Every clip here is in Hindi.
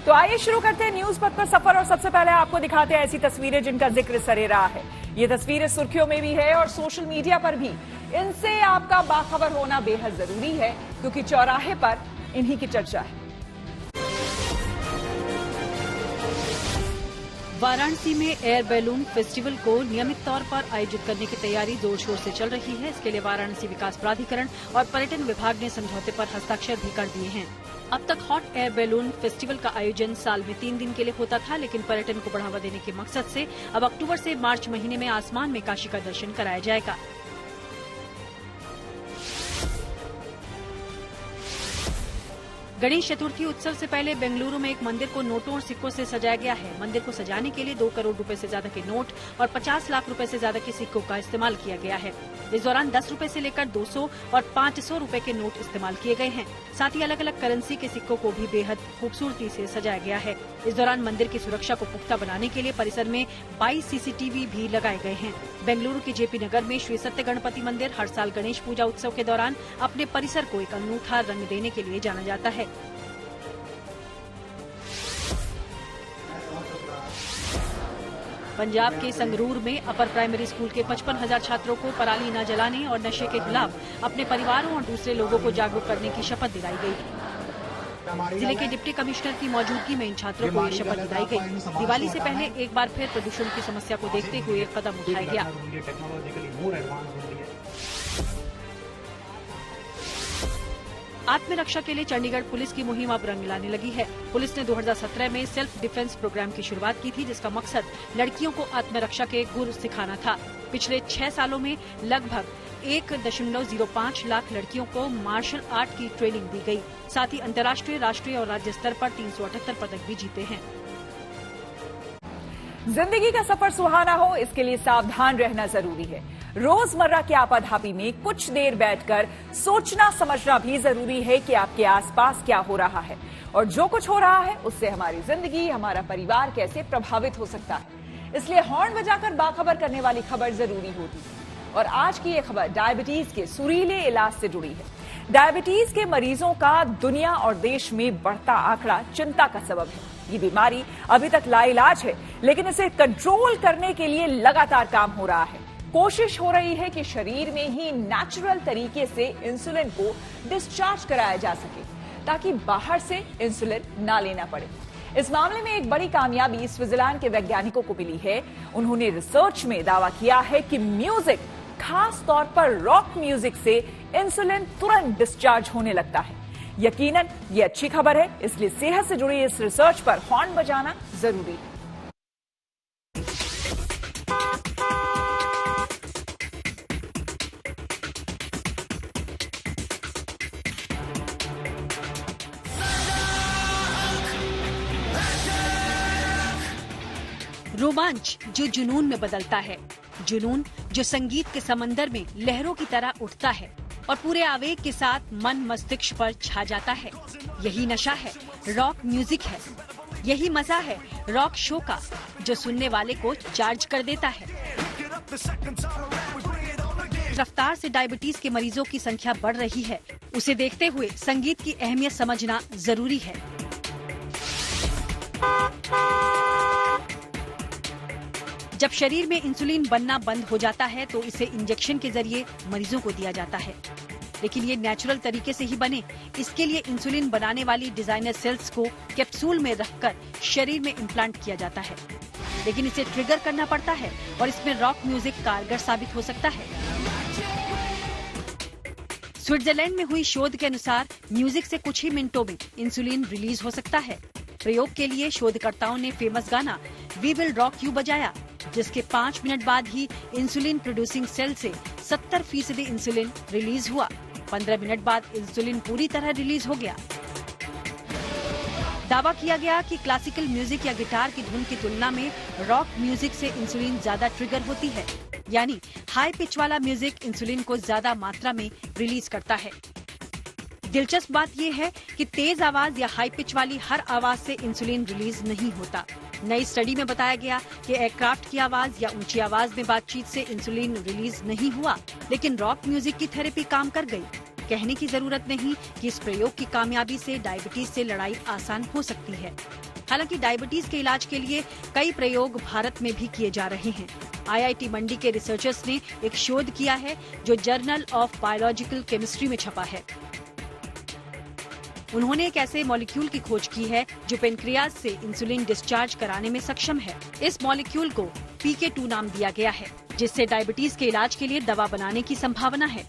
तो आइए शुरू करते हैं न्यूज पथ पर सफर और सबसे पहले आपको दिखाते हैं ऐसी तस्वीरें जिनका जिक्र सरे रहा है। ये तस्वीरें सुर्खियों में भी है और सोशल मीडिया पर भी। इनसे आपका बाखबर होना बेहद जरूरी है क्योंकि चौराहे पर इन्हीं की चर्चा है। वाराणसी में एयर बैलून फेस्टिवल को नियमित तौर पर आयोजित करने की तैयारी जोर शोर से चल रही है। इसके लिए वाराणसी विकास प्राधिकरण और पर्यटन विभाग ने समझौते पर हस्ताक्षर भी कर दिए हैं। अब तक हॉट एयर बैलून फेस्टिवल का आयोजन साल में 3 दिन के लिए होता था, लेकिन पर्यटन को बढ़ावा देने के मकसद से अब अक्टूबर से मार्च महीने में आसमान में काशी का दर्शन कराया जाएगा। गणेश चतुर्थी उत्सव से पहले बेंगलुरु में एक मंदिर को नोटों और सिक्कों से सजाया गया है। मंदिर को सजाने के लिए 2 करोड़ रुपए से ज्यादा के नोट और 50 लाख रुपए से ज्यादा के सिक्कों का इस्तेमाल किया गया है। इस दौरान 10 रुपए से लेकर 200 और 500 रुपए के नोट इस्तेमाल किए गए हैं। साथ ही अलग अलग करेंसी के सिक्कों को भी बेहद खूबसूरती से सजाया गया है। इस दौरान मंदिर की सुरक्षा को पुख्ता बनाने के लिए परिसर में 22 CCTV भी लगाए गए हैं। बेंगलुरु के JP नगर में श्री सत्य गणपति मंदिर हर साल गणेश पूजा उत्सव के दौरान अपने परिसर को एक अनूठा रंग देने के लिए जाना जाता है। पंजाब के संगरूर में अपर प्राइमरी स्कूल के 55,000 छात्रों को पराली न जलाने और नशे के खिलाफ अपने परिवारों और दूसरे लोगों को जागरूक करने की शपथ दिलाई गई। जिले के डिप्टी कमिश्नर की मौजूदगी में इन छात्रों को ये शपथ दिलाई गई। दिवाली से पहले एक बार फिर प्रदूषण की समस्या को देखते हुए एक कदम उठाया गया। आत्मरक्षा के लिए चंडीगढ़ पुलिस की मुहिम अब रंग लाने लगी है। पुलिस ने 2017 में सेल्फ डिफेंस प्रोग्राम की शुरुआत की थी, जिसका मकसद लड़कियों को आत्मरक्षा के गुर सिखाना था। पिछले 6 सालों में लगभग 1.05 लाख लड़कियों को मार्शल आर्ट की ट्रेनिंग दी गई। साथ ही अंतर्राष्ट्रीय, राष्ट्रीय और राज्य स्तर पर 378 पदक भी जीते हैं। जिंदगी का सफर सुहाना हो, इसके लिए सावधान रहना जरूरी है। रोजमर्रा की आपाधापी में कुछ देर बैठकर सोचना समझना भी जरूरी है कि आपके आसपास क्या हो रहा है और जो कुछ हो रहा है उससे हमारी जिंदगी, हमारा परिवार कैसे प्रभावित हो सकता है। इसलिए हॉर्न बजाकर बाखबर करने वाली खबर जरूरी होती है। और आज की ये खबर डायबिटीज के सुरीले इलाज से जुड़ी है। डायबिटीज के मरीजों का दुनिया और देश में बढ़ता आंकड़ा चिंता का सबब है। ये बीमारी अभी तक लाइलाज है, लेकिन इसे कंट्रोल करने के लिए लगातार काम हो रहा है। कोशिश हो रही है कि शरीर में ही नेचुरल तरीके से इंसुलिन को डिस्चार्ज कराया जा सके ताकि बाहर से इंसुलिन ना लेना पड़े। इस मामले में एक बड़ी कामयाबी स्विट्जरलैंड के वैज्ञानिकों को मिली है। उन्होंने रिसर्च में दावा किया है कि म्यूजिक, खास तौर पर रॉक म्यूजिक से इंसुलिन तुरंत डिस्चार्ज होने लगता है। यकीनन ये अच्छी खबर है, इसलिए सेहत से जुड़ी इस रिसर्च पर हॉर्न बजाना जरूरी है। रोमांच जो जुनून में बदलता है, जुनून जो संगीत के समंदर में लहरों की तरह उठता है और पूरे आवेग के साथ मन मस्तिष्क पर छा जाता है। यही नशा है, रॉक म्यूजिक है। यही मजा है रॉक शो का, जो सुनने वाले को चार्ज कर देता है। रफ्तार से डायबिटीज के मरीजों की संख्या बढ़ रही है। उसे देखते हुए संगीत की अहमियत समझना जरूरी है। जब शरीर में इंसुलिन बनना बंद हो जाता है तो इसे इंजेक्शन के जरिए मरीजों को दिया जाता है, लेकिन ये नेचुरल तरीके से ही बने। इसके लिए इंसुलिन बनाने वाली डिजाइनर सेल्स को कैप्सूल में रखकर शरीर में इम्प्लांट किया जाता है, लेकिन इसे ट्रिगर करना पड़ता है और इसमें रॉक म्यूजिक कारगर साबित हो सकता है। स्विट्जरलैंड में हुई शोध के अनुसार म्यूजिक से कुछ ही मिनटों में इंसुलिन रिलीज हो सकता है। प्रयोग के लिए शोधकर्ताओं ने फेमस गाना वी विल रॉक यू बजाया, जिसके 5 मिनट बाद ही इंसुलिन प्रोड्यूसिंग सेल से 70% इंसुलिन रिलीज हुआ। 15 मिनट बाद इंसुलिन पूरी तरह रिलीज हो गया। दावा किया गया कि क्लासिकल म्यूजिक या गिटार की धुन की तुलना में रॉक म्यूजिक से इंसुलिन ज्यादा ट्रिगर होती है, यानी हाई पिच वाला म्यूजिक इंसुलिन को ज्यादा मात्रा में रिलीज करता है। दिलचस्प बात यह है कि तेज आवाज या हाई पिच वाली हर आवाज से इंसुलिन रिलीज नहीं होता। नई स्टडी में बताया गया कि एयरक्राफ्ट की आवाज या ऊंची आवाज में बातचीत से इंसुलिन रिलीज नहीं हुआ, लेकिन रॉक म्यूजिक की थेरेपी काम कर गई। कहने की जरूरत नहीं कि इस प्रयोग की कामयाबी से डायबिटीज से लड़ाई आसान हो सकती है। हालांकि डायबिटीज के इलाज के लिए कई प्रयोग भारत में भी किए जा रहे हैं। IIT मंडी के रिसर्चर्स ने एक शोध किया है जो जर्नल ऑफ बायोलॉजिकल केमिस्ट्री में छपा है। उन्होंने एक ऐसे मॉलिक्यूल की खोज की है जो पेनक्रियाज से इंसुलिन डिस्चार्ज कराने में सक्षम है। इस मॉलिक्यूल को PK2 नाम दिया गया है, जिससे डायबिटीज के इलाज के लिए दवा बनाने की संभावना है।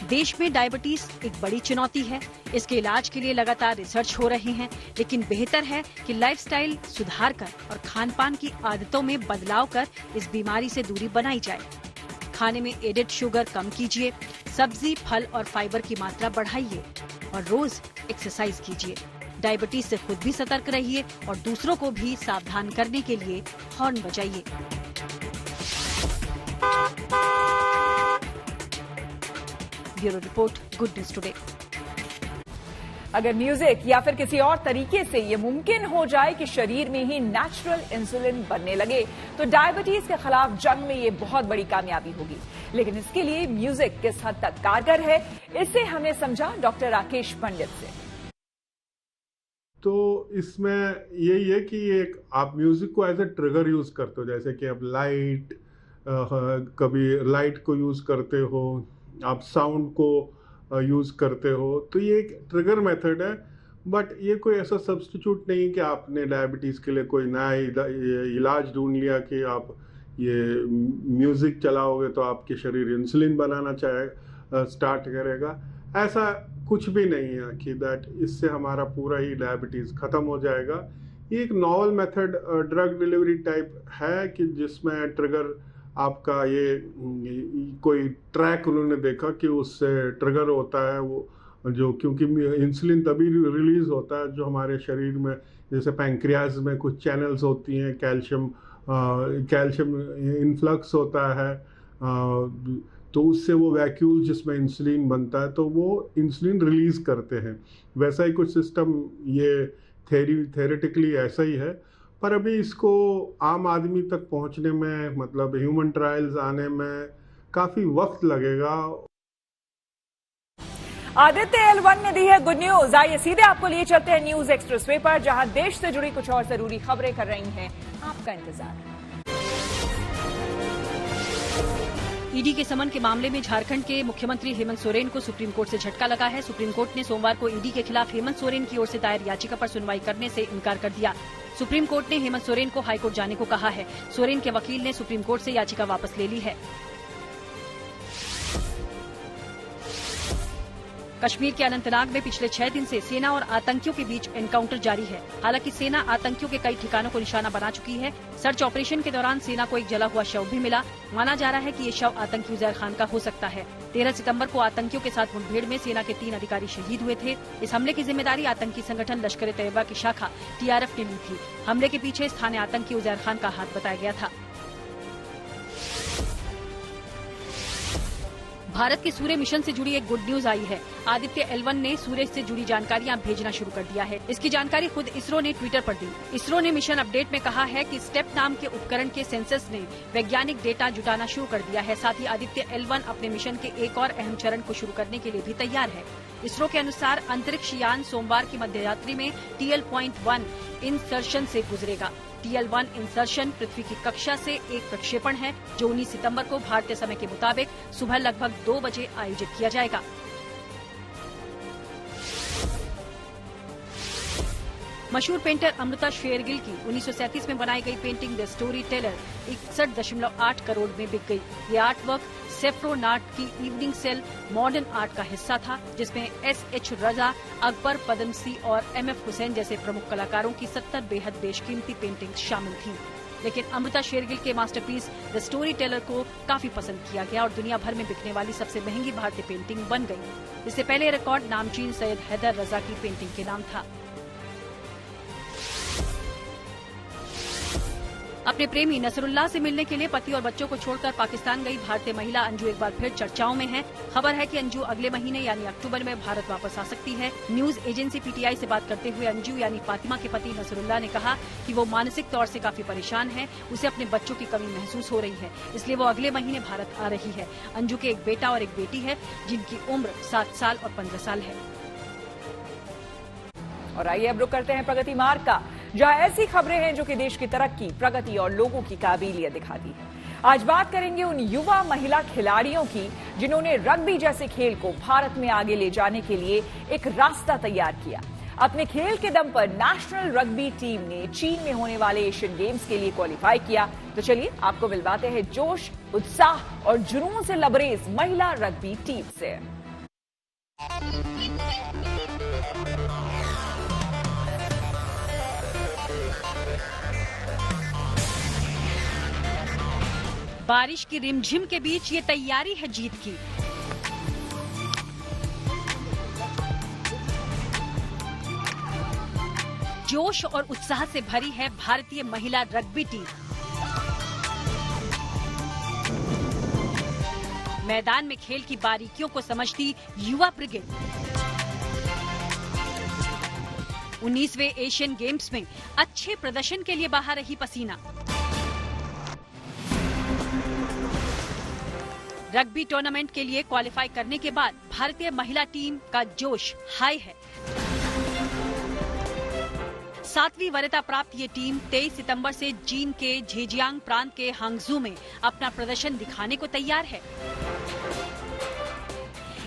देश में डायबिटीज एक बड़ी चुनौती है। इसके इलाज के लिए लगातार रिसर्च हो रहे हैं, लेकिन बेहतर है कि लाइफस्टाइल सुधार कर और खान पान की आदतों में बदलाव कर इस बीमारी से दूरी बनाई जाए। खाने में एडेड शुगर कम कीजिए, सब्जी, फल और फाइबर की मात्रा बढ़ाइए और रोज एक्सरसाइज कीजिए। डायबिटीज से खुद भी सतर्क रहिए और दूसरों को भी सावधान करने के लिए हॉर्न बजाइए। Bureau report, good news today. अगर म्यूजिक या फिर किसी और तरीके से ये मुमकिन हो जाए कि शरीर में ही नेचुरल इंसुलिन बनने लगे तो डायबिटीज के खिलाफ जंग में ये बहुत बड़ी कामयाबी होगी। लेकिन इसके लिए म्यूजिक किस हद तक कारगर है, इसे हमने समझा डॉक्टर राकेश पंडित से। तो इसमें यही है कि एक आप म्यूजिक को एज ए ट्रिगर यूज करते हो, जैसे कि आप लाइट, कभी लाइट को यूज करते हो, आप साउंड को यूज करते हो, तो ये एक ट्रिगर मेथड है। बट ये कोई ऐसा सब्स्टिट्यूट नहीं कि आपने डायबिटीज के लिए कोई नया इलाज ढूंढ लिया कि आप ये म्यूजिक चलाओगे तो आपके शरीर इंसुलिन बनाना स्टार्ट करेगा। ऐसा कुछ भी नहीं है कि दैट इससे हमारा पूरा ही डायबिटीज खत्म हो जाएगा। ये एक novel method drug delivery type है कि जिसमें ट्रिगर आपका ये कोई ट्रैक उन्होंने देखा कि उससे ट्रिगर होता है वो जो, क्योंकि इंसुलिन तभी रिलीज होता है जो हमारे शरीर में, जैसे पैंक्रियाज में कुछ चैनल्स होती हैं, कैल्शियम इन्फ्लक्स होता है, तो उससे वो वैक्यूल जिसमें इंसुलिन बनता है तो वो इंसुलिन रिलीज करते हैं। वैसा ही कुछ सिस्टम ये थेरेटिकली ऐसा ही है, पर अभी इसको आम आदमी तक पहुंचने में, मतलब ह्यूमन ट्रायल्स आने में काफी वक्त लगेगा। आदित्य L1 ने दी है गुड न्यूज। आइए सीधे आपको लिए चलते हैं न्यूज एक्सप्रेसवे पर, जहां देश से जुड़ी कुछ और जरूरी खबरें कर रही हैं आपका इंतजार। ईडी के समन के मामले में झारखंड के मुख्यमंत्री हेमंत सोरेन को सुप्रीम कोर्ट से झटका लगा है। सुप्रीम कोर्ट ने सोमवार को ईडी के खिलाफ हेमंत सोरेन की ओर से दायर याचिका पर सुनवाई करने से इनकार कर दिया। सुप्रीम कोर्ट ने हेमंत सोरेन को हाईकोर्ट जाने को कहा है। सोरेन के वकील ने सुप्रीम कोर्ट से याचिका वापस ले ली है। कश्मीर के अनंतनाग में पिछले 6 दिन से सेना और आतंकियों के बीच एनकाउंटर जारी है। हालांकि सेना आतंकियों के कई ठिकानों को निशाना बना चुकी है। सर्च ऑपरेशन के दौरान सेना को एक जला हुआ शव भी मिला। माना जा रहा है कि ये शव आतंकी उजैर खान का हो सकता है। 13 सितंबर को आतंकियों के साथ मुठभेड़ में सेना के 3 अधिकारी शहीद हुए थे। इस हमले की जिम्मेदारी आतंकी संगठन लश्कर-ए-तैयबा की शाखा TRF ने ली थी। हमले के पीछे स्थानीय आतंकी उजैर खान का हाथ बताया गया था। भारत के सूर्य मिशन से जुड़ी एक गुड न्यूज आई है। आदित्य L1 ने सूर्य से जुड़ी जानकारियां भेजना शुरू कर दिया है। इसकी जानकारी खुद इसरो ने ट्विटर पर दी। इसरो ने मिशन अपडेट में कहा है कि स्टेप नाम के उपकरण के सेंसर्स ने वैज्ञानिक डेटा जुटाना शुरू कर दिया है। साथ ही आदित्य L1 अपने मिशन के एक और अहम चरण को शुरू करने के लिए भी तैयार है। इसरो के अनुसार अंतरिक्ष यान सोमवार की मध्यरात्रि में TL.1 इंसर्शन से गुजरेगा। TL1 इंसर्शन पृथ्वी की कक्षा से एक प्रक्षेपण है जो 19 सितंबर को भारतीय समय के मुताबिक सुबह लगभग 2 बजे आयोजित किया जाएगा। मशहूर पेंटर अमृता शेरगिल की 1937 में बनाई गई painting the story teller 61.8 crore में बिक गई। ये आर्ट वर्क सेफ्रोनाट की इवनिंग सेल मॉडर्न आर्ट का हिस्सा था, जिसमें SH रजा, अकबर पदमसी और MF हुसैन जैसे प्रमुख कलाकारों की 70 बेहद बेशकीमती पेंटिंग्स शामिल थीं। लेकिन अमृता शेरगिल के मास्टरपीस द स्टोरी टेलर को काफी पसंद किया गया और दुनिया भर में बिकने वाली सबसे महंगी भारतीय पेंटिंग बन गई। इससे पहले रिकॉर्ड नामचीन सैयद हैदर रजा की पेंटिंग के नाम था। अपने प्रेमी नसरुल्लाह से मिलने के लिए पति और बच्चों को छोड़कर पाकिस्तान गई भारतीय महिला अंजू एक बार फिर चर्चाओं में है। खबर है कि अंजू अगले महीने यानी अक्टूबर में भारत वापस आ सकती है। न्यूज एजेंसी PTI से बात करते हुए अंजू यानी फातिमा के पति नसरुल्लाह ने कहा कि वो मानसिक तौर से काफी परेशान है। उसे अपने बच्चों की कमी महसूस हो रही है, इसलिए वो अगले महीने भारत आ रही है। अंजू के एक बेटा और एक बेटी है जिनकी उम्र 7 साल और 15 साल है। और आइए अब रुक करते हैं प्रगति मार्ग का, जहां ऐसी खबरें हैं जो कि देश की तरक्की, प्रगति और लोगों की काबिलियत दिखाती है। आज बात करेंगे उन युवा महिला खिलाड़ियों की जिन्होंने रग्बी जैसे खेल को भारत में आगे ले जाने के लिए एक रास्ता तैयार किया। अपने खेल के दम पर नेशनल रग्बी टीम ने चीन में होने वाले एशियन गेम्स के लिए क्वालिफाई किया। तो चलिए आपको मिलवाते हैं जोश, उत्साह और जुनून से लबरेज महिला रग्बी टीम से। बारिश की रिमझिम के बीच ये तैयारी है जीत की। जोश और उत्साह से भरी है भारतीय महिला रग्बी टीम। मैदान में खेल की बारीकियों को समझती युवा ब्रिगेड 19वें एशियन गेम्स में अच्छे प्रदर्शन के लिए बहा रही पसीना। रग्बी टूर्नामेंट के लिए क्वालिफाई करने के बाद भारतीय महिला टीम का जोश हाई है। 7वीं वरीयता प्राप्त ये टीम 23 सितंबर से चीन के झेजियांग प्रांत के हांगझू में अपना प्रदर्शन दिखाने को तैयार है।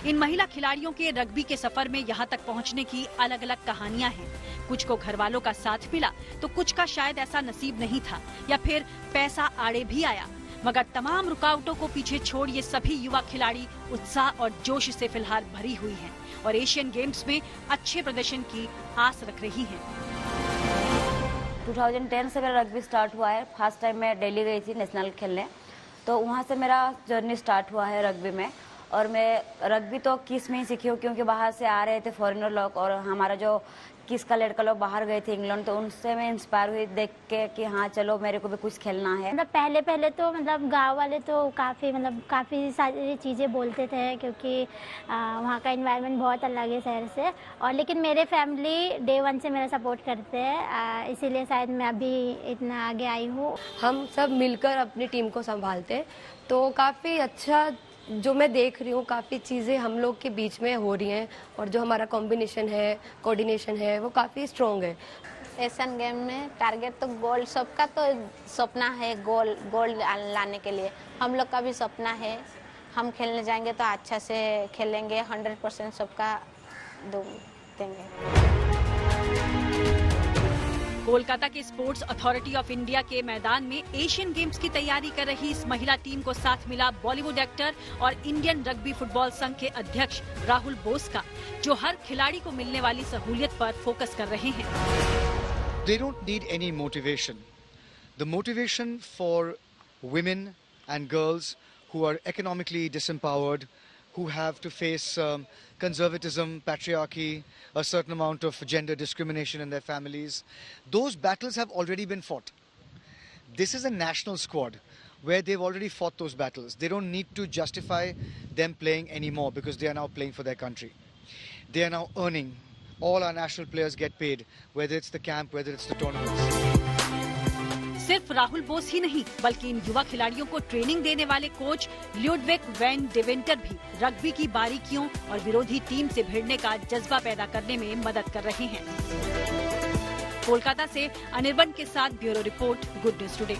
इन महिला खिलाड़ियों के रग्बी के सफर में यहाँ तक पहुँचने की अलग अलग कहानियां हैं। कुछ को घर वालों का साथ मिला तो कुछ का शायद ऐसा नसीब नहीं था या फिर पैसा आड़े भी आया, मगर तमाम रुकावटों को पीछे छोड़ ये सभी युवा खिलाड़ी उत्साह और जोश से फिलहाल भरी हुई हैं और एशियन गेम्स में अच्छे प्रदर्शन की आस रख रही हैं। 2010 से मेरा रग्बी स्टार्ट हुआ है। फर्स्ट टाइम मैं दिल्ली गई थी नेशनल खेलने, तो वहाँ से मेरा जर्नी स्टार्ट हुआ है रग्बी में। और मैं रग्बी तो किस में ही सीखी हूँ, क्योंकि बाहर से आ रहे थे फॉरेनर लोग और हमारा जो किस का लड़का लोग बाहर गए थे इंग्लैंड, तो उनसे मैं इंस्पायर हुई देख के कि हाँ चलो मेरे को भी कुछ खेलना है। मतलब पहले तो मतलब गांव वाले तो काफ़ी सारी चीज़ें बोलते थे, क्योंकि वहाँ का एनवायरनमेंट बहुत अलग है शहर से। और लेकिन मेरे फैमिली डे 1 से मेरा सपोर्ट करते हैं, इसीलिए शायद मैं अभी इतना आगे आई हूँ। हम सब मिलकर अपनी टीम को संभालते हैं, तो काफ़ी अच्छा जो मैं देख रही हूँ, काफ़ी चीज़ें हम लोग के बीच में हो रही हैं और जो हमारा कॉम्बिनेशन है, कोऑर्डिनेशन है, वो काफ़ी स्ट्रॉन्ग है। एशियन गेम में टारगेट तो गोल्ड, सबका तो सपना है गोल्ड लाने के लिए। हम लोग का भी सपना है, हम खेलने जाएंगे तो अच्छा से खेलेंगे, 100% सबका देंगे। कोलकाता के स्पोर्ट्स अथॉरिटी ऑफ इंडिया के मैदान में एशियन गेम्स की तैयारी कर रही इस महिला टीम को साथ मिला बॉलीवुड एक्टर और इंडियन रग्बी फुटबॉल संघ के अध्यक्ष राहुल बोस का, जो हर खिलाड़ी को मिलने वाली सहूलियत पर फोकस कर रहे हैं। They don't need any motivation. The motivation for women and girls who are economically disempowered, who have to face conservatism, patriarchy, a certain amount of gender discrimination in their families. Those battles have already been fought. This is a national squad where they've already fought those battles. They don't need to justify them playing anymore because they are now playing for their country. They are now earning. All our national players get paid, whether it's the camp, whether it's the tournaments. सिर्फ राहुल बोस ही नहीं, बल्कि इन युवा खिलाड़ियों को ट्रेनिंग देने वाले कोच ल्यूडविग वैन डेवेंटर भी रग्बी की बारीकियों और विरोधी टीम से भिड़ने का जज्बा पैदा करने में मदद कर रहे हैं। कोलकाता से अनिर्बन के साथ bureau report, good news today.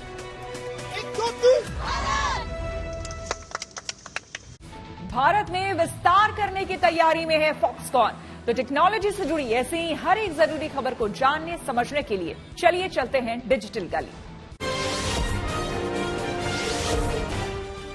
Bharat में विस्तार करने की तैयारी में है फॉक्सकॉन। तो टेक्नोलॉजी से जुड़ी ऐसी ही हर एक जरूरी खबर को जानने समझने के लिए चलिए चलते हैं डिजिटल गली।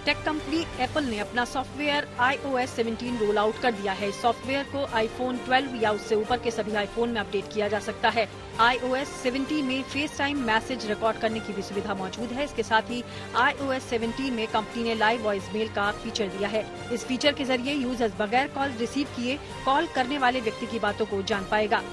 टेक कंपनी एप्पल ने अपना सॉफ्टवेयर iOS 17 रोल आउट कर दिया है। इस सॉफ्टवेयर को आईफोन 12 या उससे ऊपर के सभी आईफोन में अपडेट किया जा सकता है। iOS 17 में फेस टाइम मैसेज रिकॉर्ड करने की भी सुविधा मौजूद है। इसके साथ ही iOS 17 में कंपनी ने लाइव वॉइस मेल का फीचर दिया है। इस फीचर के जरिए यूजर्स बगैर कॉल रिसीव किए कॉल करने वाले व्यक्ति की बातों को जान पाएगा।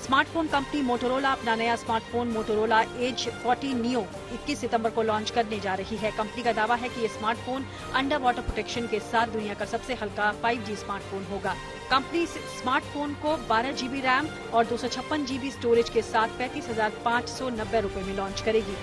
स्मार्टफोन कंपनी मोटोरोला अपना नया स्मार्टफोन मोटोरोला एज 40 नियो 21 सितंबर को लॉन्च करने जा रही है। कंपनी का दावा है कि ये स्मार्टफोन अंडर वाटर प्रोटेक्शन के साथ दुनिया का सबसे हल्का 5G स्मार्टफोन होगा। कंपनी इस स्मार्टफोन को 12 GB रैम और 256 GB स्टोरेज के साथ 35,590 रुपए में लॉन्च करेगी।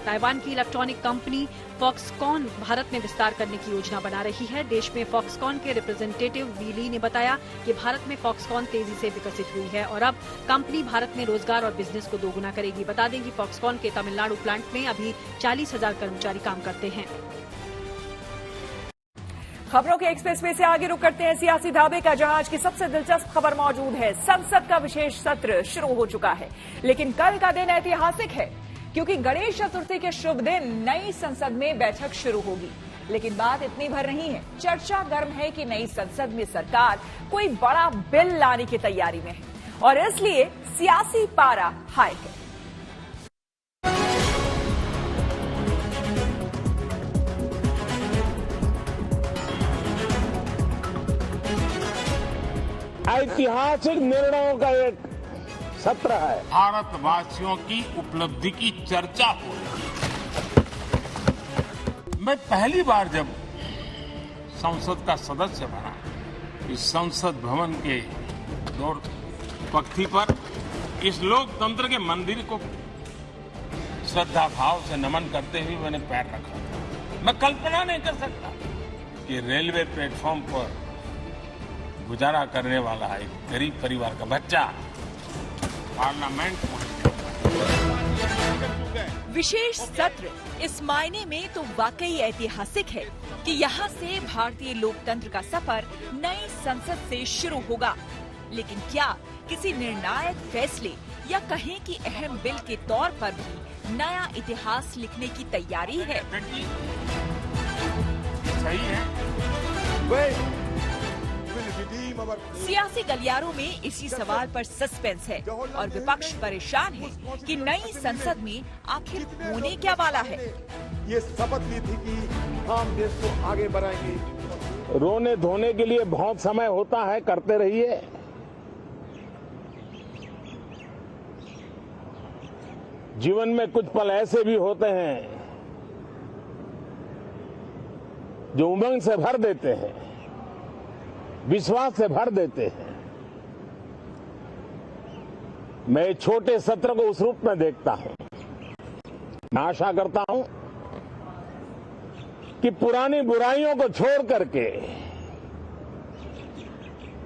ताइवान की इलेक्ट्रॉनिक कंपनी फॉक्सकॉन भारत में विस्तार करने की योजना बना रही है। देश में फॉक्सकॉन के रिप्रेजेंटेटिव वी ली ने बताया कि भारत में फॉक्सकॉन तेजी से विकसित हुई है और अब कंपनी भारत में रोजगार और बिजनेस को दोगुना करेगी। बता दें कि फॉक्सकॉन के तमिलनाडु प्लांट में अभी 40,000 कर्मचारी काम करते हैं। खबरों के एक्सप्रेसवे से आगे रुक करते हैं सियासी ढाबे का, जहां आज की सबसे दिलचस्प खबर मौजूद है। संसद का विशेष सत्र शुरू हो चुका है, लेकिन कल का दिन ऐतिहासिक है क्योंकि गणेश चतुर्थी के शुभ दिन नई संसद में बैठक शुरू होगी। लेकिन बात इतनी भर नहीं है, चर्चा गर्म है कि नई संसद में सरकार कोई बड़ा बिल लाने की तैयारी में है और इसलिए सियासी पारा हाई है। ऐतिहासिक निर्णयों का एक सत्र है। भारतवासियों की उपलब्धि की चर्चा हो रही है। मैं पहली बार जब संसद का सदस्य बना, इस संसद भवन के दौर पक्ति पर इस लोकतंत्र के मंदिर को श्रद्धा भाव से नमन करते हुए मैंने पैर रखा था। मैं कल्पना नहीं कर सकता कि रेलवे प्लेटफॉर्म पर गुजारा करने वाला एक गरीब परिवार का बच्चा पार्लियामेंट विशेष सत्र इस मायने में तो वाकई ऐतिहासिक है कि यहाँ से भारतीय लोकतंत्र का सफर नई संसद से शुरू होगा। लेकिन क्या किसी निर्णायक फैसले या कहें कि अहम बिल के तौर पर भी नया इतिहास लिखने की तैयारी है? सही है। सियासी गलियारों में इसी सवाल पर सस्पेंस है और विपक्ष परेशान है कि नई संसद में आखिर होने क्या वाला है। ये शपथ ली थी कि हम देश को आगे बढ़ाएंगे। रोने धोने के लिए बहुत समय होता है, करते रहिए। जीवन में कुछ पल ऐसे भी होते हैं जो उमंग से भर देते हैं, विश्वास से भर देते हैं। मैं छोटे सत्र को उस रूप में देखता हूं। मैं आशा करता हूं कि पुरानी बुराइयों को छोड़ करके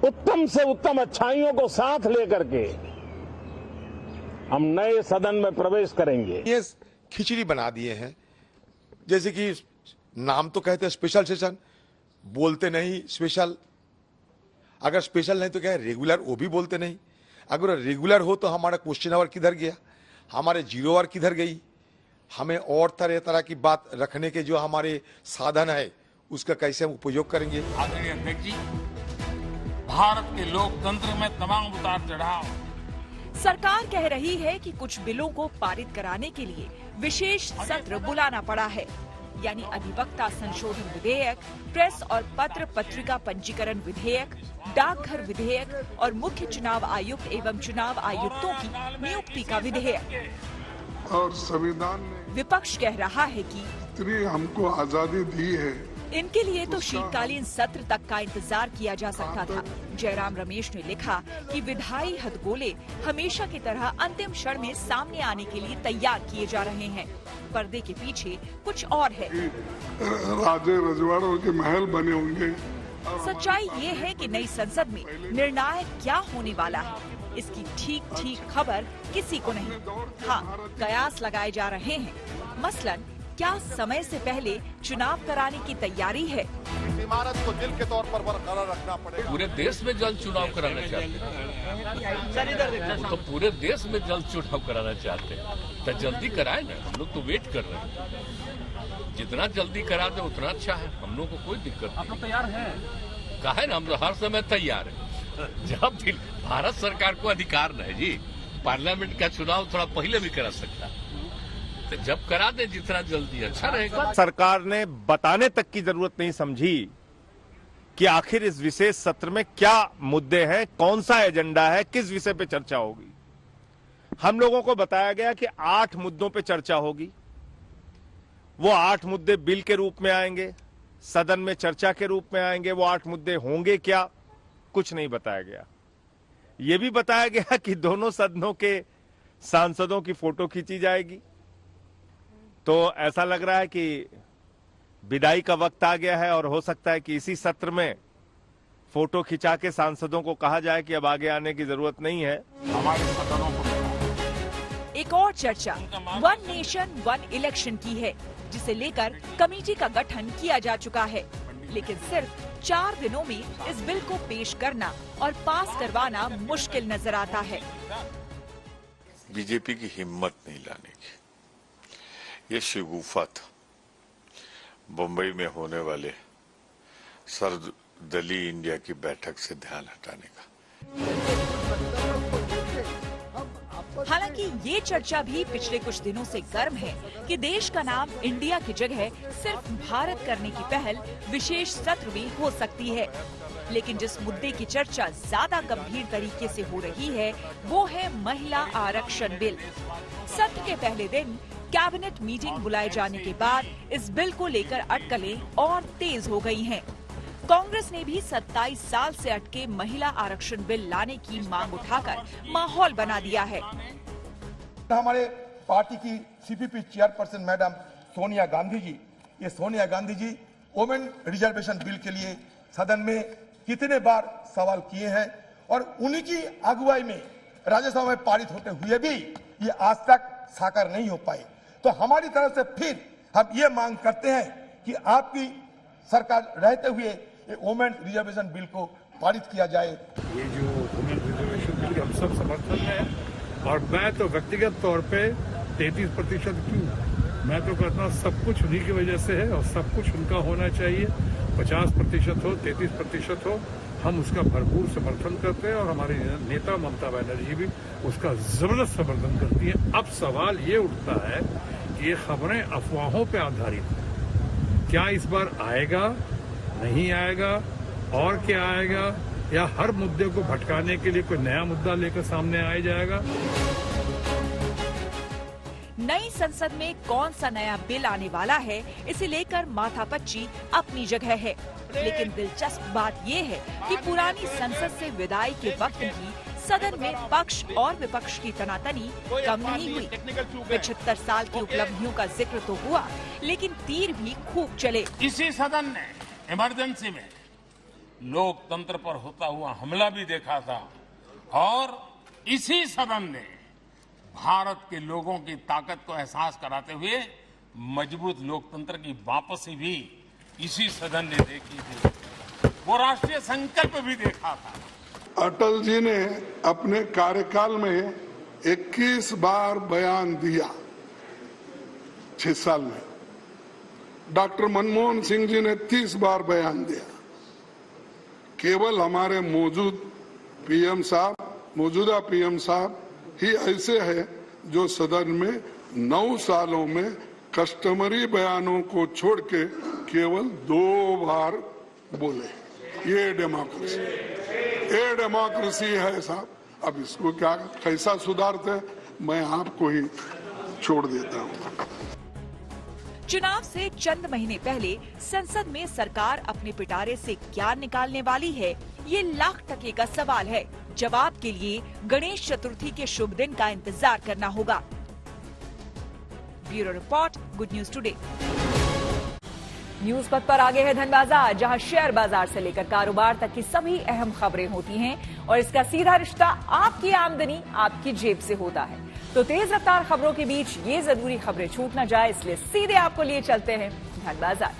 उत्तम से उत्तम अच्छाइयों को साथ लेकर के हम नए सदन में प्रवेश करेंगे। ये खिचड़ी बना दिए हैं, जैसे कि नाम तो कहते हैं स्पेशल सेशन, बोलते नहीं स्पेशल। अगर स्पेशल नहीं तो क्या है रेगुलर, वो भी बोलते नहीं। अगर रेगुलर हो तो हमारा क्वेश्चन आवर किधर गया, हमारे जीरो आवर किधर गई। हमें और तरह तरह की बात रखने के जो हमारे साधन है उसका कैसे हम उपयोग करेंगे। आदरणीय अध्यक्ष जी, भारत के लोकतंत्र में तमाम उतार चढ़ाव। सरकार कह रही है कि कुछ बिलों को पारित कराने के लिए विशेष सत्र बुलाना पड़ा है, यानी अधिवक्ता संशोधन विधेयक, प्रेस और पत्र पत्रिका पंजीकरण विधेयक, डाकघर विधेयक और मुख्य चुनाव आयुक्त एवं चुनाव आयुक्तों की नियुक्ति का विधेयक। और संविधान ने विपक्ष कह रहा है कि इतनी हमको आजादी दी है, इनके लिए तो शीतकालीन सत्र तक का इंतजार किया जा सकता था। जयराम रमेश ने लिखा कि विधायी हथगोले हमेशा की तरह अंतिम क्षण में सामने आने के लिए तैयार किए जा रहे हैं। पर्दे के पीछे कुछ और है। राजे रजवाड़ों के महल बने होंगे। सच्चाई ये है कि नई संसद में निर्णायक क्या होने वाला है, इसकी ठीक ठीक खबर किसी को नहीं। हाँ, कयास लगाए जा रहे हैं। मसलन क्या समय से पहले चुनाव कराने की तैयारी है? इमारत को दिल के तौर पर बरकरार रखना पड़ेगा। पूरे देश में जल्द चुनाव कराना चाहते हैं, तो पूरे देश में जल्द चुनाव कराना चाहते हैं, तो जल्दी कराए ना। हम लोग तो वेट कर रहे हैं, जितना जल्दी करा दे उतना अच्छा है। हम लोग को कोई दिक्कत नहीं। आप तैयार हैं? कहा है ना, हम तो हर समय तैयार है। जब भी भारत सरकार को अधिकार है जी, पार्लियामेंट का चुनाव थोड़ा पहले भी करा सकता है, तो जब करा दे जितना जल्दी अच्छा रहेगा। सरकार ने बताने तक की जरूरत नहीं समझी कि आखिर इस विशेष सत्र में क्या मुद्दे हैं, कौन सा एजेंडा है, किस विषय पे चर्चा होगी। हम लोगों को बताया गया कि 8 मुद्दों पे चर्चा होगी। वो 8 मुद्दे बिल के रूप में आएंगे, सदन में चर्चा के रूप में आएंगे। वो 8 मुद्दे होंगे क्या, कुछ नहीं बताया गया। ये भी बताया गया कि दोनों सदनों के सांसदों की फोटो खींची जाएगी। तो ऐसा लग रहा है कि विदाई का वक्त आ गया है और हो सकता है कि इसी सत्र में फोटो खिंचा के सांसदों को कहा जाए कि अब आगे आने की जरूरत नहीं है। हमारे सदनों को एक और चर्चा वन नेशन वन इलेक्शन की है, जिसे लेकर कमेटी का गठन किया जा चुका है, लेकिन सिर्फ 4 दिनों में इस बिल को पेश करना और पास करवाना मुश्किल नजर आता है। बीजेपी की हिम्मत नहीं लाने की, ये शगुफा था बम्बई में होने वाले सर्वदलीय इंडिया की बैठक से ध्यान हटाने का। हालांकि ये चर्चा भी पिछले कुछ दिनों से गर्म है कि देश का नाम इंडिया की जगह सिर्फ भारत करने की पहल विशेष सत्र में हो सकती है। लेकिन जिस मुद्दे की चर्चा ज्यादा गंभीर तरीके से हो रही है वो है महिला आरक्षण बिल। सत्र के पहले दिन कैबिनेट मीटिंग बुलाए जाने के बाद इस बिल को लेकर अटकलें और तेज हो गई हैं। कांग्रेस ने भी 27 साल से अटके महिला आरक्षण बिल लाने की मांग उठाकर माहौल बना दिया है। हमारे पार्टी की CPP chairperson madam Sonia Gandhi ji, ये Sonia Gandhi ji women reservation bill के लिए सदन में कितने बार सवाल किए हैं और उन्हीं की अगुवाई में राज्यसभा में पारित होते हुए भी ये आज तक साकार नहीं हो पाए। तो हमारी तरफ से फिर हम ये मांग करते हैं कि आपकी सरकार रहते हुए वुमेन रिजर्वेशन बिल को पारित किया जाए। ये जो वुमेन रिजर्वेशन बिल हम सब समर्थन में है और मैं तो व्यक्तिगत तौर पे 33% क्यों, मैं तो कहता हूँ सब कुछ उन्हीं की वजह से है और सब कुछ उनका होना चाहिए। 50% हो 33% हो, हम उसका भरपूर समर्थन करते हैं और हमारी नेता ममता बनर्जी भी उसका जबरदस्त समर्थन करती है। अब सवाल ये उठता है कि ये खबरें अफवाहों पे आधारित है, क्या इस बार आएगा, नहीं आएगा और क्या आएगा, या हर मुद्दे को भटकाने के लिए कोई नया मुद्दा लेकर सामने आ जाएगा। नई संसद में कौन सा नया बिल आने वाला है, इसे लेकर माथापच्ची अपनी जगह है। लेकिन दिलचस्प बात ये है कि पुरानी संसद से विदाई के वक्त भी सदन में पक्ष और विपक्ष की तनातनी कम नहीं हुई। 75 साल की उपलब्धियों का जिक्र तो हुआ, लेकिन तीर भी खूब चले। इसी सदन ने इमरजेंसी में लोकतंत्र पर होता हुआ हमला भी देखा था और इसी सदन ने भारत के लोगों की ताकत को एहसास कराते हुए मजबूत लोकतंत्र की वापसी भी इसी सदन ने देखी थी। वो राष्ट्रीय संकल्प भी देखा था। अटल जी ने अपने कार्यकाल में 21 बार बयान दिया 6 साल में। डॉक्टर मनमोहन सिंह जी ने 30 बार बयान दिया। केवल हमारे मौजूदा पीएम साहब ही ऐसे है जो सदन में 9 सालों में कस्टमरी बयानों को छोड़ के केवल 2 बार बोले। ये डेमोक्रेसी है साहब। अब इसको क्या कैसा सुधारते मैं आपको ही छोड़ देता हूँ। चुनाव से चंद महीने पहले संसद में सरकार अपने पिटारे से क्या निकालने वाली है, ये लाख टके का सवाल है। जवाब के लिए गणेश चतुर्थी के शुभ दिन का इंतजार करना होगा। Bureau report, good news today. News पथ पर आगे है धन बाजार, जहां शेयर बाजार से लेकर कारोबार तक की सभी अहम खबरें होती हैं और इसका सीधा रिश्ता आपकी आमदनी आपकी जेब से होता है। तो तेज रफ्तार खबरों के बीच ये जरूरी खबरें छूट न जाए, इसलिए सीधे आपको लिए चलते हैं धन बाजार।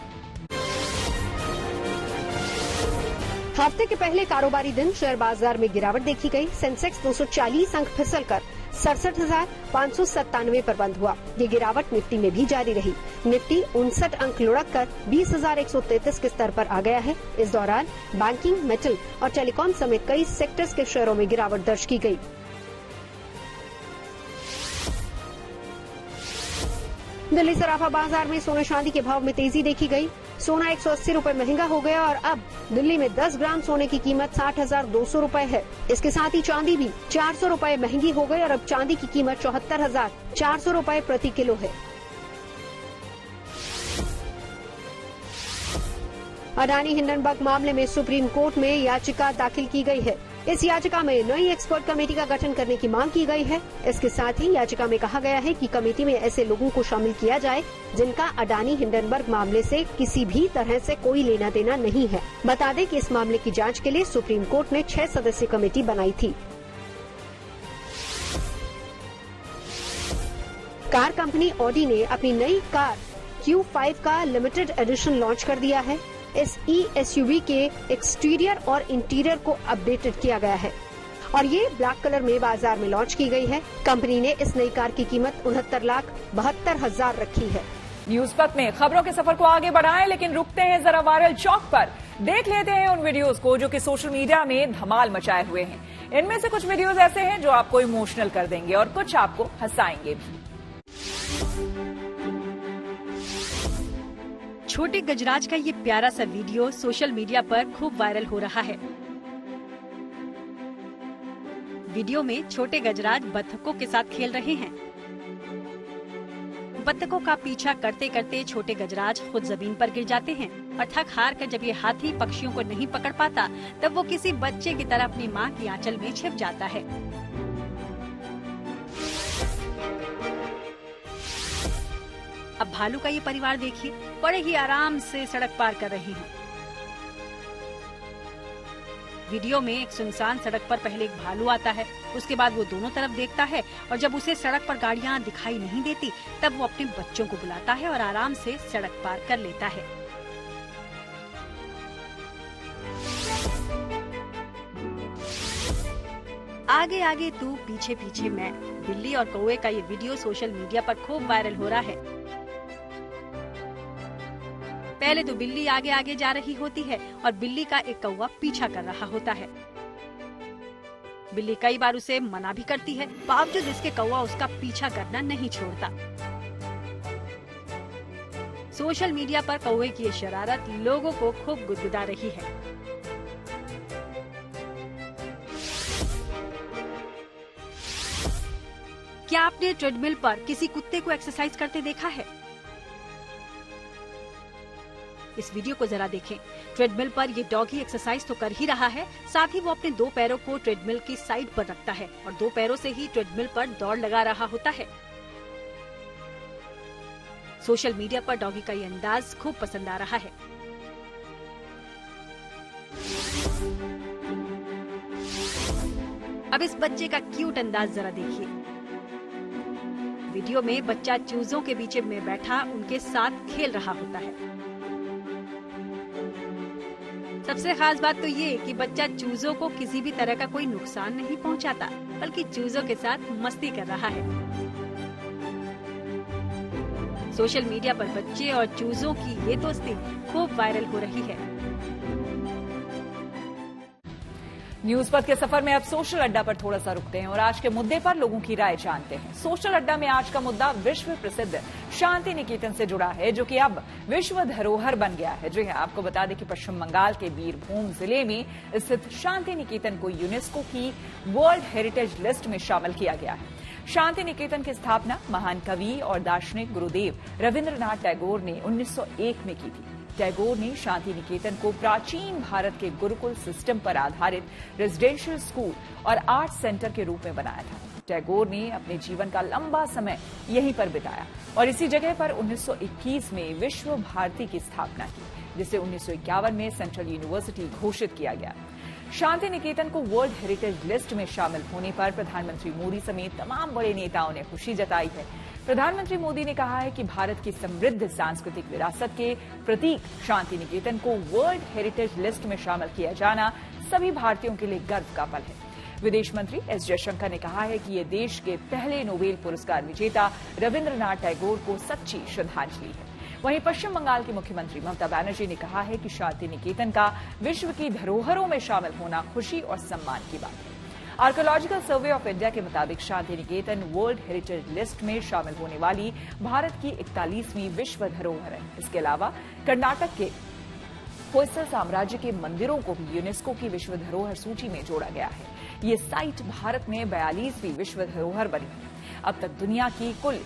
हफ्ते के पहले कारोबारी दिन शेयर बाजार में गिरावट देखी गई। सेंसेक्स 240 अंक फिसलकर 67,597 पर बंद हुआ। ये गिरावट निफ्टी में भी जारी रही। निफ्टी 59 अंक लुढ़ककर 20,133 के स्तर पर आ गया है। इस दौरान बैंकिंग, मेटल और टेलीकॉम समेत कई सेक्टर्स के शेयरों में गिरावट दर्ज की गई। दिल्ली सराफा बाजार में सोना चांदी के भाव में तेजी देखी गई। सोना 180 रुपए महंगा हो गया और अब दिल्ली में 10 ग्राम सोने की कीमत 60,200 रुपए है। इसके साथ ही चांदी भी 400 रुपए महंगी हो गई और अब चांदी की कीमत 74,400 रुपए प्रति किलो है। अडानी हिंडनबर्ग मामले में सुप्रीम कोर्ट में याचिका दाखिल की गई है। इस याचिका में नई एक्सपर्ट कमेटी का गठन करने की मांग की गई है। इसके साथ ही याचिका में कहा गया है कि कमेटी में ऐसे लोगों को शामिल किया जाए जिनका अडानी हिंडनबर्ग मामले से किसी भी तरह से कोई लेना देना नहीं है। बता दें कि इस मामले की जांच के लिए सुप्रीम कोर्ट ने 6 सदस्यीय कमेटी बनाई थी। कार कंपनी ऑडी ने अपनी नई कार Q5 का लिमिटेड एडिशन लॉन्च कर दिया है। इस SUV के एक्सटीरियर और इंटीरियर को अपडेटेड किया गया है और ये ब्लैक कलर में बाजार में लॉन्च की गई है। कंपनी ने इस नई कार की कीमत 69,72,000 रखी है। न्यूज पथ में खबरों के सफर को आगे बढ़ाएं, लेकिन रुकते हैं जरा वायरल चौक पर। देख लेते हैं उन वीडियोस को जो कि सोशल मीडिया में धमाल मचाए हुए हैं। इनमें से कुछ वीडियोस ऐसे हैं जो आपको इमोशनल कर देंगे और कुछ आपको हंसाएंगे भी। छोटे गजराज का ये प्यारा सा वीडियो सोशल मीडिया पर खूब वायरल हो रहा है। वीडियो में छोटे गजराज बत्तखों के साथ खेल रहे हैं। बत्तखों का पीछा करते करते छोटे गजराज खुद जमीन पर गिर जाते हैं और थक हार कर जब ये हाथी पक्षियों को नहीं पकड़ पाता तब वो किसी बच्चे की तरह अपनी माँ की आंचल में छिप जाता है। अब भालू का ये परिवार देखिए, बड़े ही आराम से सड़क पार कर रहे हैं। वीडियो में एक सुनसान सड़क पर पहले एक भालू आता है, उसके बाद वो दोनों तरफ देखता है और जब उसे सड़क पर गाड़ियां दिखाई नहीं देती तब वो अपने बच्चों को बुलाता है और आराम से सड़क पार कर लेता है। आगे आगे तू पीछे पीछे मैं, बिल्ली और कौवे का ये वीडियो सोशल मीडिया पर खूब वायरल हो रहा है। पहले तो बिल्ली आगे आगे जा रही होती है और बिल्ली का एक कौवा पीछा कर रहा होता है। बिल्ली कई बार उसे मना भी करती है, बावजूद इसके कौवा उसका पीछा करना नहीं छोड़ता। सोशल मीडिया पर कौवे की ये शरारत लोगों को खूब गुदगुदा रही है। क्या आपने ट्रेडमिल पर किसी कुत्ते को एक्सरसाइज करते देखा है? इस वीडियो को जरा देखें। ट्रेडमिल पर ये डॉगी एक्सरसाइज तो कर ही रहा है, साथ ही वो अपने 2 पैरों को ट्रेडमिल की साइड पर रखता है और 2 पैरों से ही ट्रेडमिल पर दौड़ लगा रहा होता है। सोशल मीडिया पर डॉगी का ये अंदाज खूब पसंद आ रहा है। अब इस बच्चे का क्यूट अंदाज जरा देखिए। वीडियो में बच्चा चूजों के बीच में बैठा उनके साथ खेल रहा होता है। सबसे खास बात तो ये कि बच्चा चूजों को किसी भी तरह का कोई नुकसान नहीं पहुंचाता, बल्कि चूजों के साथ मस्ती कर रहा है। सोशल मीडिया पर बच्चे और चूजों की ये दोस्ती खूब वायरल हो रही है। न्यूज पथ के सफर में अब सोशल अड्डा पर थोड़ा सा रुकते हैं और आज के मुद्दे पर लोगों की राय जानते हैं। सोशल अड्डा में आज का मुद्दा विश्व प्रसिद्ध शांति निकेतन से जुड़ा है, जो कि अब विश्व धरोहर बन गया है। जी हां, आपको बता दें कि पश्चिम बंगाल के बीरभूम जिले में स्थित शांति निकेतन को यूनेस्को की वर्ल्ड हेरिटेज लिस्ट में शामिल किया गया है। शांति निकेतन की स्थापना महान कवि और दार्शनिक गुरुदेव रविंद्रनाथ टैगोर ने 1901 में की थी। टैगोर ने शांति निकेतन को प्राचीन भारत के गुरुकुल सिस्टम पर आधारित रेजिडेंशियल स्कूल और आर्ट सेंटर के रूप में बनाया था। टैगोर ने अपने जीवन का लंबा समय यहीं पर बिताया और इसी जगह पर 1921 में विश्व भारती की स्थापना की, जिसे 1951 में सेंट्रल यूनिवर्सिटी घोषित किया गया। शांति निकेतन को वर्ल्ड हेरिटेज लिस्ट में शामिल होने पर प्रधानमंत्री मोदी समेत तमाम बड़े नेताओं ने खुशी जताई है। प्रधानमंत्री मोदी ने कहा है कि भारत की समृद्ध सांस्कृतिक विरासत के प्रतीक शांति निकेतन को वर्ल्ड हेरिटेज लिस्ट में शामिल किया जाना सभी भारतीयों के लिए गर्व का पल है। विदेश मंत्री एस जयशंकर ने कहा है कि ये देश के पहले नोबेल पुरस्कार विजेता रविंद्रनाथ टैगोर को सच्ची श्रद्धांजलि है। वहीं पश्चिम बंगाल की मुख्यमंत्री ममता बनर्जी ने कहा है कि शांति निकेतन का विश्व की धरोहरों में शामिल होना खुशी और सम्मान की बात है। आर्कियोलॉजिकल सर्वे ऑफ इंडिया के मुताबिक Shanti Niketan world heritage list में शामिल होने वाली भारत की 41वीं विश्व धरोहर है। इसके अलावा कर्नाटक के होयसल साम्राज्य के मंदिरों को भी यूनेस्को की विश्व धरोहर सूची में जोड़ा गया है। ये साइट भारत में 42वीं विश्व धरोहर बनी है। अब तक दुनिया की कुल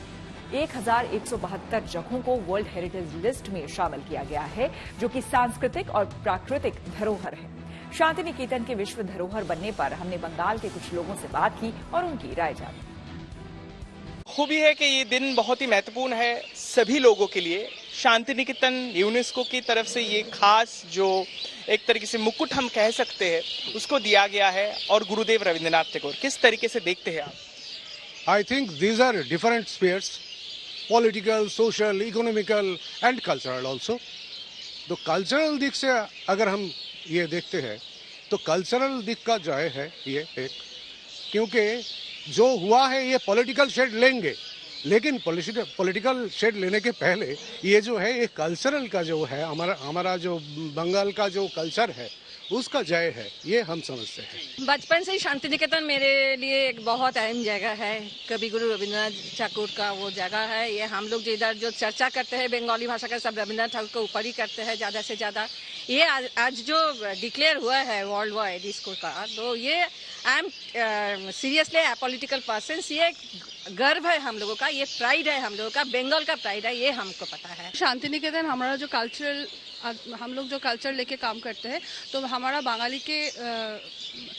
1172 जगहों को वर्ल्ड हेरिटेज लिस्ट में शामिल किया गया है, जो कि सांस्कृतिक और प्राकृतिक धरोहर है। शांति निकेतन के विश्व धरोहर बनने पर हमने बंगाल के कुछ लोगों से बात की और उनकी राय जानी। खूबी है कि ये दिन बहुत ही महत्वपूर्ण है सभी लोगों के लिए। शांति निकेतन यूनेस्को की तरफ से ये खास जो एक तरीके से मुकुट हम कह सकते हैं उसको दिया गया है। और गुरुदेव रविंद्रनाथ टैगोर किस तरीके से देखते हैं आप? I think these are different spheres, political, social, economical and cultural also. तो कल्चरल दिख से अगर हम ये देखते हैं तो कल्चरल दिख का जो है ये एक, क्योंकि जो हुआ है ये पॉलिटिकल शेड लेंगे, लेकिन पॉलिटिकल शेड लेने के पहले ये जो है ये कल्चरल का जो है हमारा जो बंगाल का जो कल्चर है उसका जय है, ये हम समझते हैं। बचपन से ही शांति निकेतन मेरे लिए एक बहुत अहम जगह है। कवि गुरु रविंद्रनाथ ठाकुर का वो जगह है। ये हम लोग जिधर जो चर्चा करते हैं बंगाली भाषा का सब रविंद्रनाथ ठाकुर को ऊपर ही करते हैं ज़्यादा से ज़्यादा। ये आज जो डिक्लेयर हुआ है वर्ल्ड वाइड इसको का, तो ये I am seriously political person, ये गर्व है हम लोगों का, ये प्राइड है हम लोगों का, बंगाल का प्राइड है, ये हमको पता है। शांति निकेतन हमारा जो कल्चरल, हम लोग जो कल्चर लेके काम करते हैं तो हमारा बंगाली के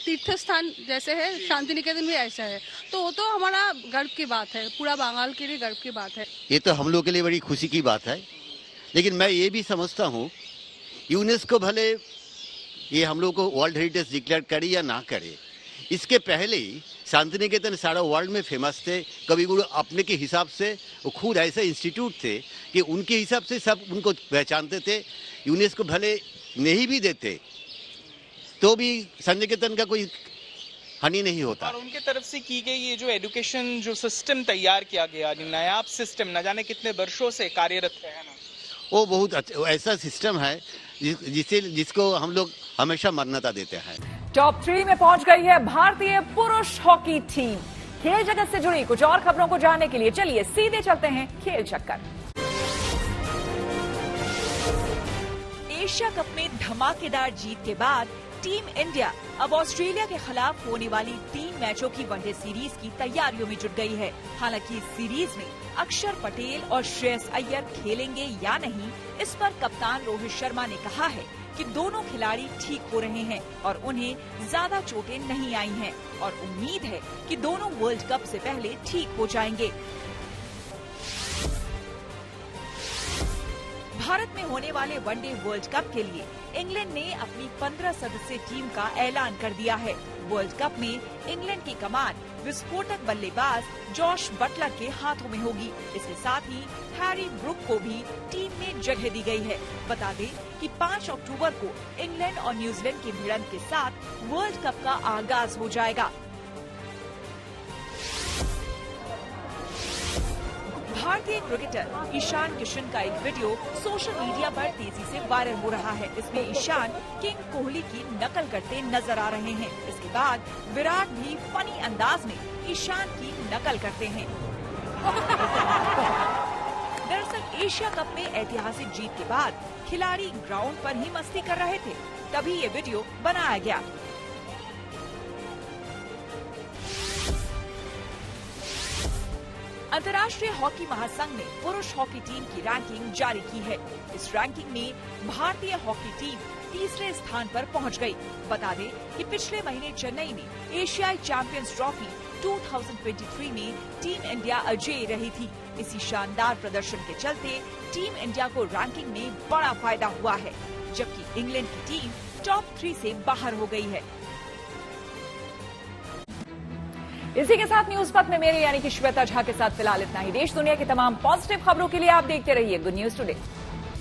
तीर्थ स्थान जैसे है, शांति निकेतन भी ऐसा है, तो वो तो हमारा गर्व की बात है, पूरा बंगाल के लिए गर्व की बात है। ये तो हम लोग के लिए बड़ी खुशी की बात है, लेकिन मैं ये भी समझता हूँ यूनेस्को भले ये हम लोग को वर्ल्ड हेरिटेज डिक्लेयर करे या ना करे, इसके पहले ही शांति निकेतन सारा वर्ल्ड में फेमस थे। कवि गुरु अपने के हिसाब से वो खुद ऐसे इंस्टीट्यूट थे कि उनके हिसाब से सब उनको पहचानते थे। यूनेस्को भले नहीं भी देते तो भी शांति निकेतन का कोई हानि नहीं होता। और उनके तरफ से की गई ये जो एजुकेशन जो सिस्टम तैयार किया गया, नायाब सिस्टम, न जाने कितने वर्षों से कार्यरत है ना, वो बहुत ऐसा सिस्टम है जिसको हम लोग हमेशा मान्यता देते हैं। टॉप 3 में पहुंच गई है भारतीय पुरुष हॉकी टीम। खेल जगत से जुड़ी कुछ और खबरों को जानने के लिए चलिए सीधे चलते हैं खेल चक्कर। एशिया कप में धमाकेदार जीत के बाद टीम इंडिया अब ऑस्ट्रेलिया के खिलाफ होने वाली 3 मैचों की वनडे सीरीज की तैयारियों में जुट गई है। हालांकि इस सीरीज में अक्षर पटेल और श्रेयस अय्यर खेलेंगे या नहीं, इस पर कप्तान रोहित शर्मा ने कहा है कि दोनों खिलाड़ी ठीक हो रहे हैं और उन्हें ज्यादा चोटें नहीं आई हैं और उम्मीद है कि दोनों वर्ल्ड कप से पहले ठीक हो जाएंगे। भारत में होने वाले वनडे वर्ल्ड कप के लिए इंग्लैंड ने अपनी 15 सदस्यीय टीम का ऐलान कर दिया है। वर्ल्ड कप में इंग्लैंड की कमान विस्फोटक बल्लेबाज जॉश बटलर के हाथों में होगी। इसके साथ ही हैरी ब्रुक को भी टीम में जगह दी गई है। बता दें कि 5 अक्टूबर को इंग्लैंड और न्यूजीलैंड की भिड़ंत के साथ वर्ल्ड कप का आगाज हो जाएगा। भारतीय क्रिकेटर ईशान किशन का एक वीडियो सोशल मीडिया पर तेजी से वायरल हो रहा है। इसमें ईशान किंग कोहली की नकल करते नजर आ रहे हैं। इसके बाद विराट भी फनी अंदाज में ईशान की नकल करते हैं। दरअसल एशिया कप में ऐतिहासिक जीत के बाद खिलाड़ी ग्राउंड पर ही मस्ती कर रहे थे, तभी ये वीडियो बनाया गया। अंतर्राष्ट्रीय हॉकी महासंघ ने पुरुष हॉकी टीम की रैंकिंग जारी की है। इस रैंकिंग में भारतीय हॉकी टीम तीसरे स्थान पर पहुंच गई। बता दें कि पिछले महीने चेन्नई में एशियाई चैंपियंस ट्रॉफी 2023 में टीम इंडिया अजेय रही थी। इसी शानदार प्रदर्शन के चलते टीम इंडिया को रैंकिंग में बड़ा फायदा हुआ है, जबकि इंग्लैंड की टीम टॉप 3 से बाहर हो गई है। इसी के साथ न्यूज पथ में मेरे यानी कि श्वेता झा के साथ फिलहाल इतना ही। देश दुनिया की तमाम पॉजिटिव खबरों के लिए आप देखते रहिए गुड न्यूज टुडे।